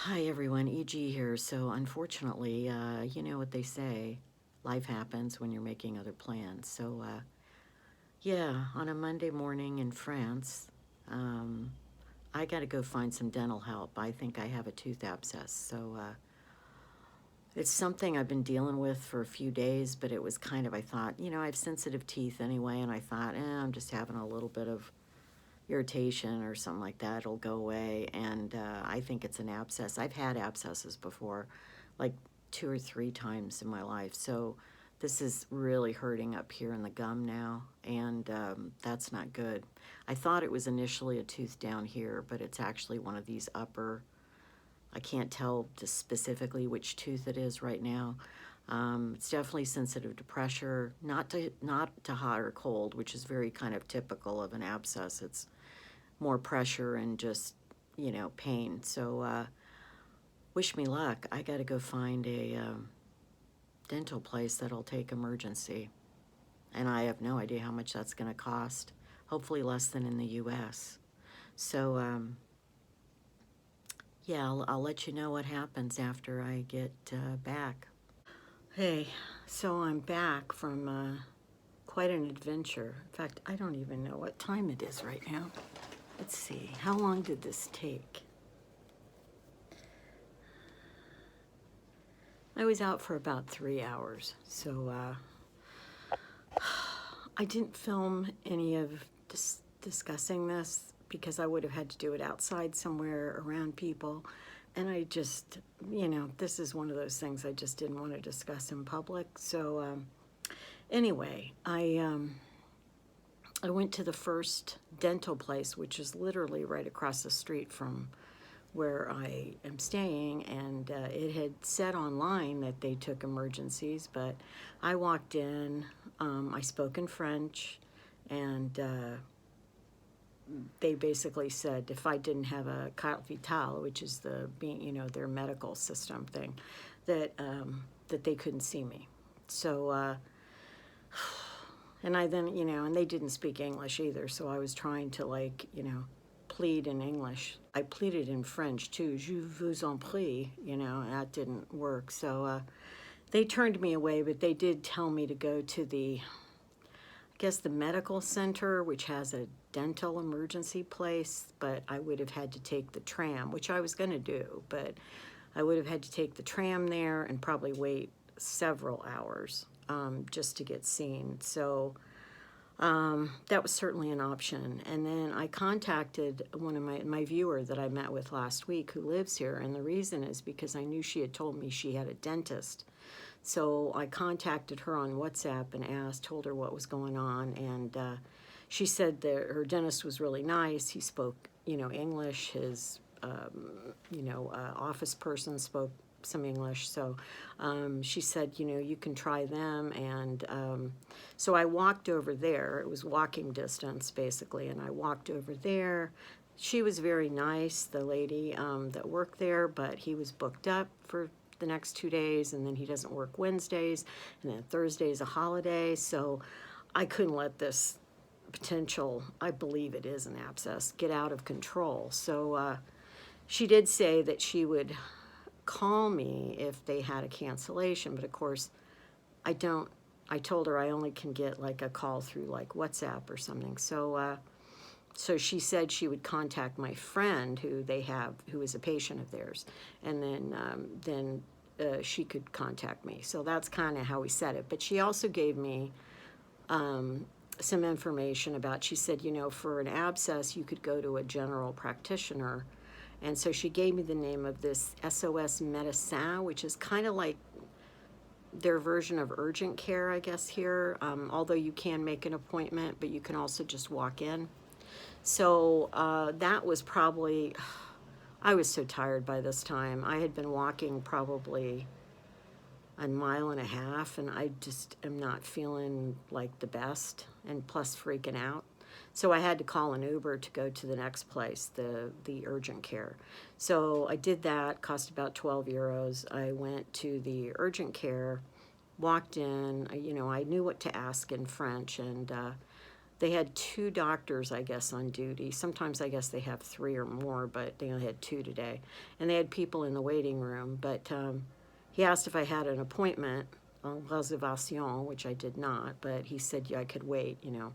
Hi everyone, EG here. So unfortunately, you know what they say, life happens when you're making other plans. So yeah, on a Monday morning in France, um, I got to go find some dental help. I think I have a tooth abscess. So it's something I've been dealing with for a few days, but it was kind of, I thought, you know, I have sensitive teeth anyway, and I thought, I'm just having a little bit of irritation or something like that. It'll go away. And I think it's an abscess. I've had abscesses before, like 2 or 3 times in my life. So this is really hurting up here in the gum now, and that's not good. I thought it was initially a tooth down here, but it's actually one of these upper. I can't tell just specifically which tooth it is right now. It's definitely sensitive to pressure, not to hot or cold, which is very kind of typical of an abscess. It's more pressure and just, you know, pain. So wish me luck. I got to go find a dental place that'll take emergency. And I have no idea how much that's going to cost. Hopefully less than in the US. So yeah, I'll let you know what happens after I get back. Hey, so I'm back from quite an adventure. In fact, I don't even know what time it is right now. Let's see, how long did this take? I was out for about 3 hours, so I didn't film any of discussing this because I would have had to do it outside somewhere around people. And I just, you know, this is one of those things I just didn't want to discuss in public. So anyway, I went to the first dental place, which is literally right across the street from where I am staying, and it had said online that they took emergencies, but I walked in, I spoke in French, and they basically said if I didn't have a carte vitale, which is you know, their medical system thing, that that they couldn't see me. So and I then, you know, and they didn't speak English either, so I was trying to, like, you know, plead in English. I pleaded in French too, je vous en prie, you know, and that didn't work. So they turned me away, but they did tell me to go to I guess the medical center, which has a dental emergency place, but I would have had to take the tram, which I was going to do, but I would have had to take the tram there and probably wait several hours just to get seen. So that was certainly an option. And then I contacted one of my viewer that I met with last week who lives here, and the reason is because I knew she had told me she had a dentist. So I contacted her on WhatsApp and told her what was going on, and she said that her dentist was really nice. He spoke, you know, English. His, you know, office person spoke some English. So she said, you know, you can try them. And so I walked over there. It was walking distance, basically, and I walked over there. She was very nice, the lady that worked there, but he was booked up for the next 2 days, and then he doesn't work Wednesdays, and then Thursday is a holiday. So I couldn't let this potential, I believe it is an abscess, get out of control. So she did say that she would call me if they had a cancellation, but of course I told her I only can get like a call through like WhatsApp or something. So so she said she would contact my friend who is a patient of theirs, and then she could contact me. So that's kind of how we said it. But she also gave me some information about, she said, you know, for an abscess, you could go to a general practitioner. And so she gave me the name of this SOS Médecin, which is kind of like their version of urgent care, I guess, here. Although you can make an appointment, but you can also just walk in. So that was probably, I was so tired by this time. I had been walking probably a mile and a half, and I just am not feeling like the best, and plus freaking out. So I had to call an Uber to go to the next place, the urgent care. So I did that, cost about 12 euros. I went to the urgent care, walked in, you know, I knew what to ask in French, and They had 2 doctors, I guess, on duty. Sometimes I guess they have 3 or more, but they only had 2 today. And they had people in the waiting room. But he asked if I had an appointment, réservation, which I did not. But he said, yeah, I could wait, you know.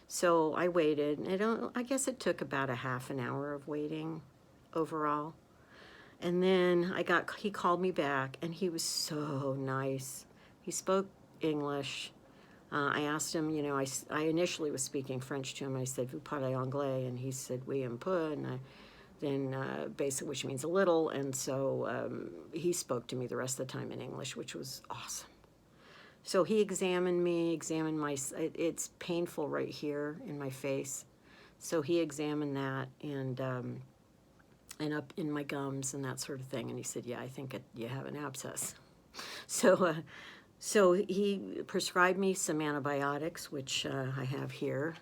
So I waited. And I guess it took about a half an hour of waiting overall. And then he called me back, and he was so nice. He spoke English. I asked him, you know, I initially was speaking French to him. I said, "Vous parlez anglais?" And he said, "Oui, un peu." And then basic, which means a little. And so he spoke to me the rest of the time in English, which was awesome. So he examined me, it's painful right here in my face. So he examined that and up in my gums and that sort of thing. And he said, yeah, I think you have an abscess. So he prescribed me some antibiotics, which I have here.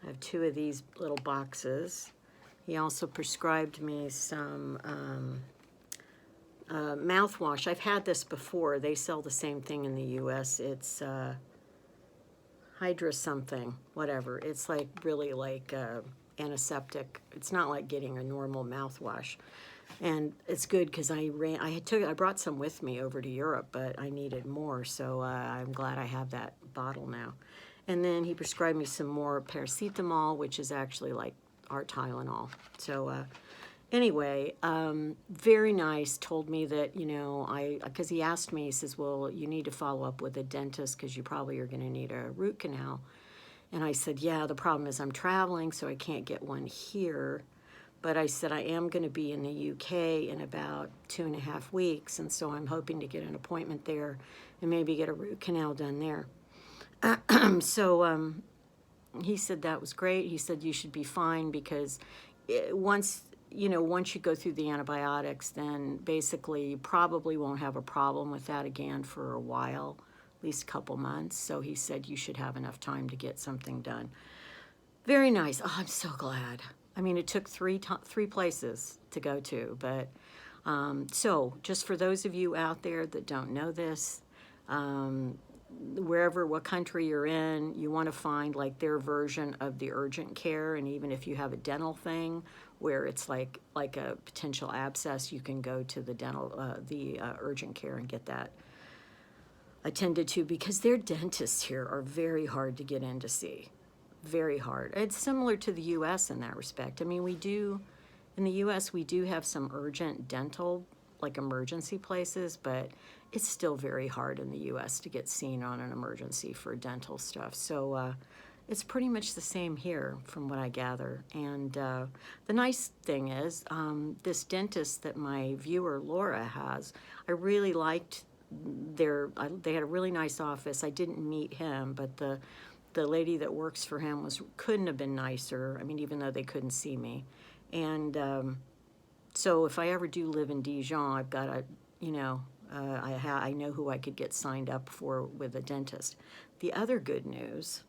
I have 2 of these little boxes. He also prescribed me some mouthwash. I've had this before. They sell the same thing in the U.S. It's Hydra something, whatever. It's like really like antiseptic. It's not like getting a normal mouthwash. And it's good because I brought some with me over to Europe, but I needed more, so I'm glad I have that bottle now. And then he prescribed me some more paracetamol, which is actually like our Tylenol. So anyway, very nice. Told me that, you know, because he asked me, he says, well, you need to follow up with a dentist because you probably are going to need a root canal. And I said, yeah, the problem is I'm traveling, so I can't get one here. But I said, I am going to be in the UK in about 2.5 weeks, and so I'm hoping to get an appointment there and maybe get a root canal done there. So he said that was great. He said you should be fine because once you go through the antibiotics, then basically you probably won't have a problem with that again for a while, at least a couple months. So he said you should have enough time to get something done. Very nice. Oh, I'm so glad. I mean, it took 3 places to go to, but so just for those of you out there that don't know this, what country you're in, you want to find like their version of the urgent care. And even if you have a dental thing where it's like a potential abscess, you can go to the urgent care and get that attended to, because their dentists here are very hard to get in to see. Very hard. It's similar to the U.S. in that respect. I mean, in the U.S., we do have some urgent dental, like emergency places, but it's still very hard in the U.S. to get seen on an emergency for dental stuff. So it's pretty much the same here from what I gather. And the nice thing is, this dentist that my viewer Laura has, I really liked they had a really nice office. I didn't meet him, but the lady that works for him couldn't have been nicer. I mean, even though they couldn't see me. And so if I ever do live in Dijon, I've got a, I know who I could get signed up for with a dentist. The other good news,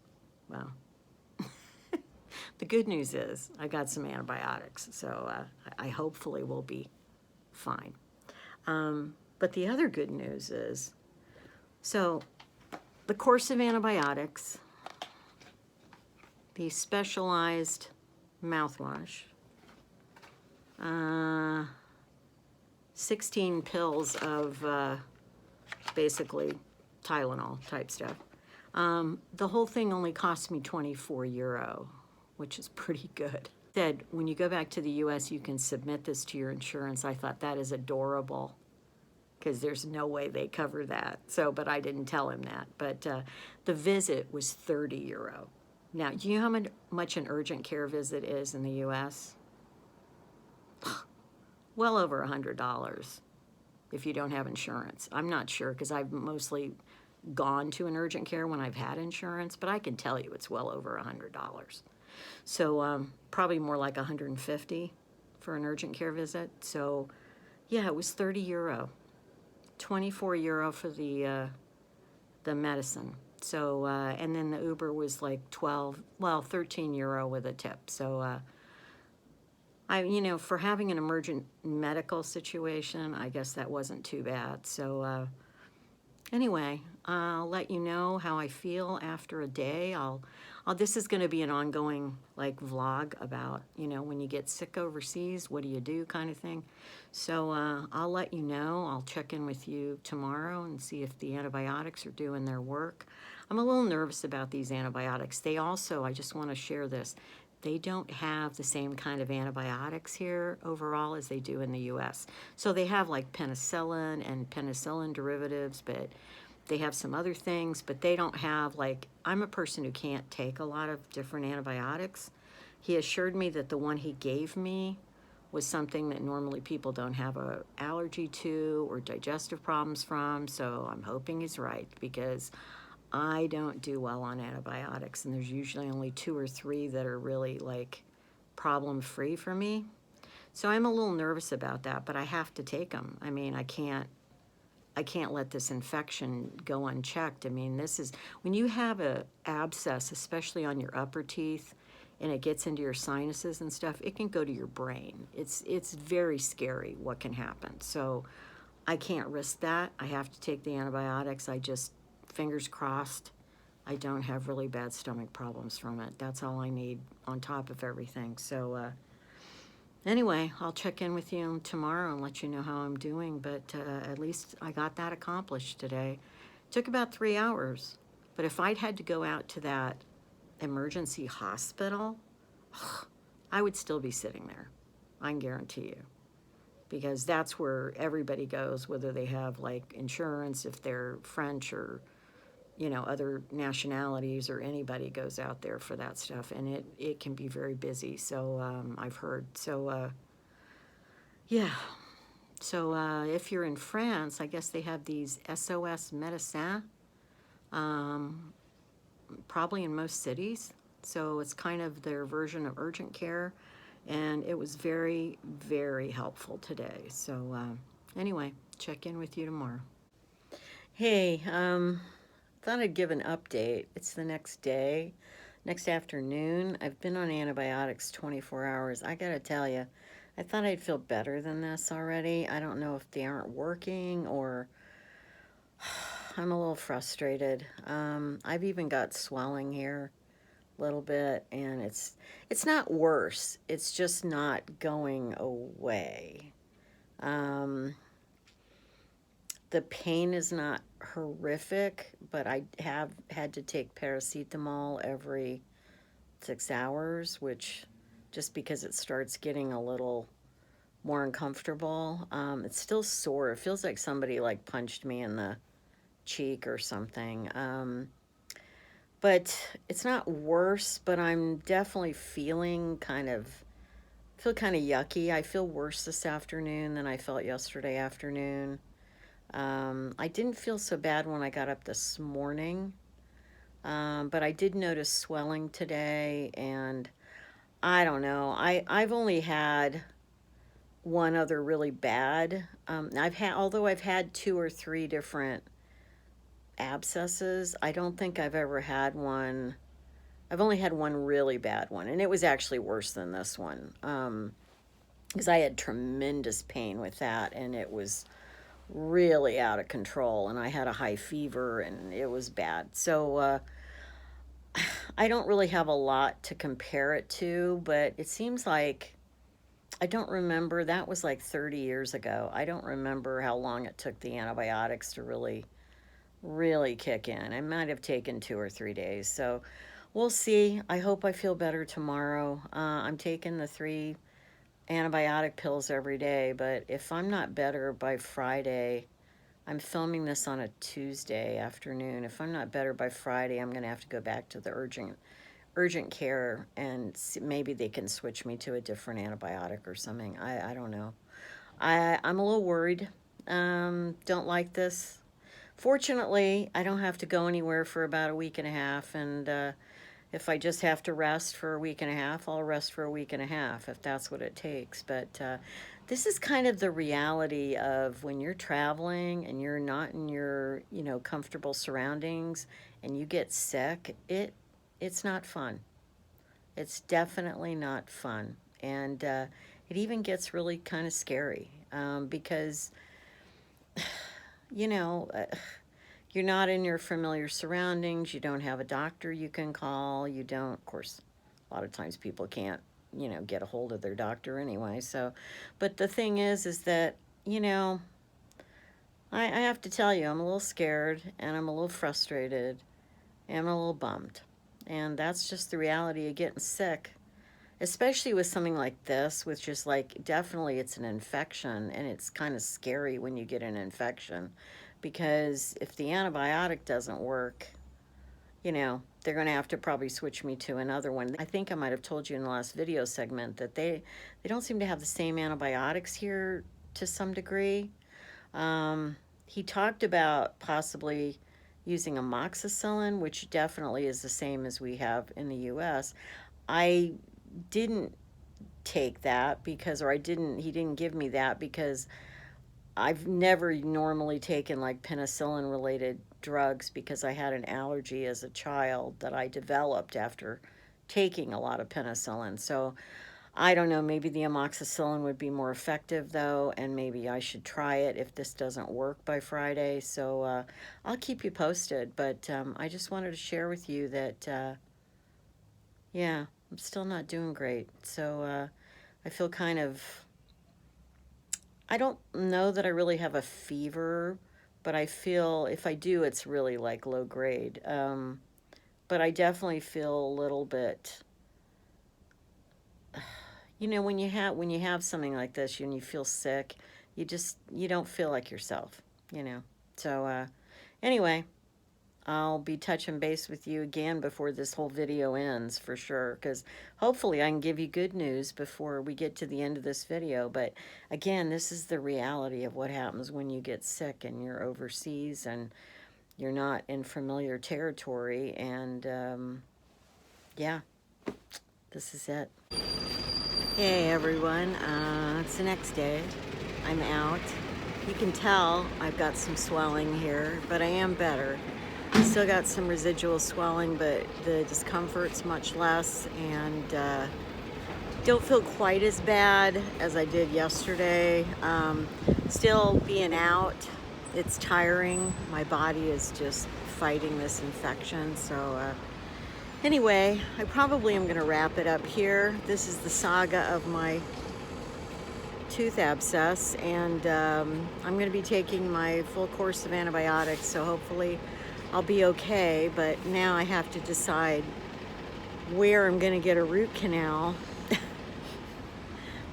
well, the good news is I got some antibiotics, so I hopefully will be fine. But the other good news is, so the course of antibiotics, the specialized mouthwash, 16 pills of basically Tylenol type stuff. The whole thing only cost me €24, which is pretty good. Said when you go back to the US, you can submit this to your insurance. I thought that is adorable, because there's no way they cover that. So, but I didn't tell him that. But the visit was €30. Now, do you know how much an urgent care visit is in the U.S.? Well over $100 if you don't have insurance. I'm not sure, because I've mostly gone to an urgent care when I've had insurance, but I can tell you it's well over $100. So probably more like $150 for an urgent care visit. So yeah, it was €30. €24 for the medicine. So and then the Uber was like €13 with a tip. So for having an emergent medical situation, I guess that wasn't too bad. So Anyway, I'll let you know how I feel after a day. This is going to be an ongoing like vlog about, when you get sick overseas, what do you do kind of thing. So I'll let you know. I'll check in with you tomorrow and see if the antibiotics are doing their work. I'm a little nervous about these antibiotics. They also, I just want to share this, they don't have the same kind of antibiotics here overall as they do in the US. So they have like penicillin and penicillin derivatives, but they have some other things, but they don't have like, I'm a person who can't take a lot of different antibiotics. He assured me that the one he gave me was something that normally people don't have a allergy to or digestive problems from, so I'm hoping he's right, because I don't do well on antibiotics, and there's usually only 2 or 3 that are really like problem-free for me. So I'm a little nervous about that, but I have to take them. I mean, I can't let this infection go unchecked. I mean, this is, when you have a abscess, especially on your upper teeth, and it gets into your sinuses and stuff, it can go to your brain. It's very scary what can happen. So I can't risk that. I have to take the antibiotics. I just, fingers crossed, I don't have really bad stomach problems from it. That's all I need on top of everything. So anyway, I'll check in with you tomorrow and let you know how I'm doing, but at least I got that accomplished today. It took about 3 hours, but if I'd had to go out to that emergency hospital, I would still be sitting there. I can guarantee you, because that's where everybody goes, whether they have like insurance, if they're French or other nationalities, or anybody goes out there for that stuff, and it can be very busy. So I've heard. So yeah. So if you're in France, I guess they have these SOS Médecins, probably in most cities. So it's kind of their version of urgent care, and it was very, very helpful today. So anyway, check in with you tomorrow. Hey, thought I'd give an update. It's the next day, next afternoon. I've been on antibiotics 24 hours. I gotta tell you, I thought I'd feel better than this already. I don't know if they aren't working, or I'm a little frustrated. I've even got swelling here a little bit, and it's not worse. It's just not going away. The pain is not horrific, but I have had to take paracetamol every 6 hours, which, just because it starts getting a little more uncomfortable. It's still sore. It feels like somebody like punched me in the cheek or something. But it's not worse, but I'm definitely feeling kind of yucky. I feel worse this afternoon than I felt yesterday afternoon. I didn't feel so bad when I got up this morning, but I did notice swelling today, and I don't know. I've only had one other really bad. Although I've had 2 or 3 different abscesses, I don't think I've ever had one. I've only had one really bad one, and it was actually worse than this one, because I had tremendous pain with that, and it was really out of control, and I had a high fever, and it was bad. So I don't really have a lot to compare it to, but it seems like, I don't remember, that was like 30 years ago. I don't remember how long it took the antibiotics to really kick in. I might have taken 2 or 3 days. So we'll see. I hope I feel better tomorrow. I'm taking the 3 antibiotic pills every day, but if I'm not better by Friday, I'm filming this on a Tuesday afternoon. If I'm not better by Friday, I'm going to have to go back to the urgent care, and maybe they can switch me to a different antibiotic or something. I don't know. I'm a little worried. Don't like this. Fortunately, I don't have to go anywhere for about a week and a half, and if I just have to rest for a week and a half, I'll rest for a week and a half, if that's what it takes. But this is kind of the reality of when you're traveling and you're not in your, comfortable surroundings, and you get sick. It's not fun. It's definitely not fun. And it even gets really kind of scary, because, you know, you're not in your familiar surroundings. You don't have a doctor you can call. You don't, of course, a lot of times people can't, you know, get a hold of their doctor anyway. So, but the thing is that, you know, I have to tell you, I'm a little scared and I'm a little frustrated and I'm a little bummed. And that's just the reality of getting sick, especially with something like this, which is like, definitely it's an infection, and it's kind of scary when you get an infection, because if the antibiotic doesn't work, you know, they're going to have to probably switch me to another one. I think I might have told you in the last video segment that they don't seem to have the same antibiotics here to some degree. He talked about possibly using amoxicillin, which definitely is the same as we have in the US. I didn't take that because, or he didn't give me that because I've never normally taken like penicillin related drugs because I had an allergy as a child that I developed after taking a lot of penicillin. So I don't know, maybe the amoxicillin would be more effective though, and maybe I should try it if this doesn't work by Friday. So I'll keep you posted, but I just wanted to share with you that, yeah, I'm still not doing great. So I feel kind of, I don't know that I really have a fever, but I feel if I do, it's really like low grade. But I definitely feel a little bit, you know, when you have something like this and you feel sick, you don't feel like yourself, you know. So anyway, I'll be touching base with you again before this whole video ends for sure, because hopefully I can give you good news before we get to the end of this video. But again, this is the reality of what happens when you get sick and you're overseas and you're not in familiar territory. And yeah, this is it. Hey everyone, it's the next day. I'm out. You can tell I've got some swelling here, but I am better. I still got some residual swelling, but the discomfort's much less, and don't feel quite as bad as I did yesterday. Still being out, it's tiring. My body is just fighting this infection. So anyway, I probably am going to wrap it up here. This is the saga of my tooth abscess, and I'm going to be taking my full course of antibiotics, so hopefully I'll be okay. But now I have to decide where I'm going to get a root canal.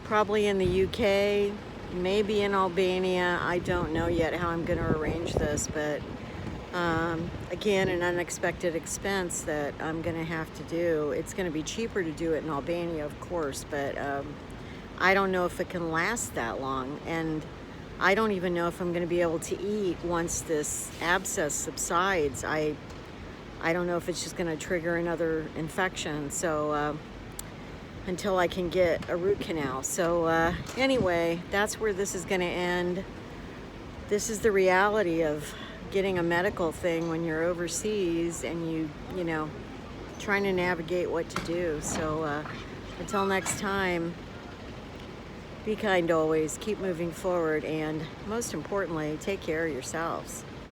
Probably in the UK, maybe in Albania. I don't know yet how I'm going to arrange this, but again, an unexpected expense that I'm going to have to do. It's going to be cheaper to do it in Albania, of course, but I don't know if it can last that long, and I don't even know if I'm going to be able to eat once this abscess subsides. I don't know if it's just going to trigger another infection, so until I can get a root canal. So anyway, that's where this is going to end. This is the reality of getting a medical thing when you're overseas and you know, trying to navigate what to do. So until next time, be kind always, keep moving forward, and most importantly, take care of yourselves.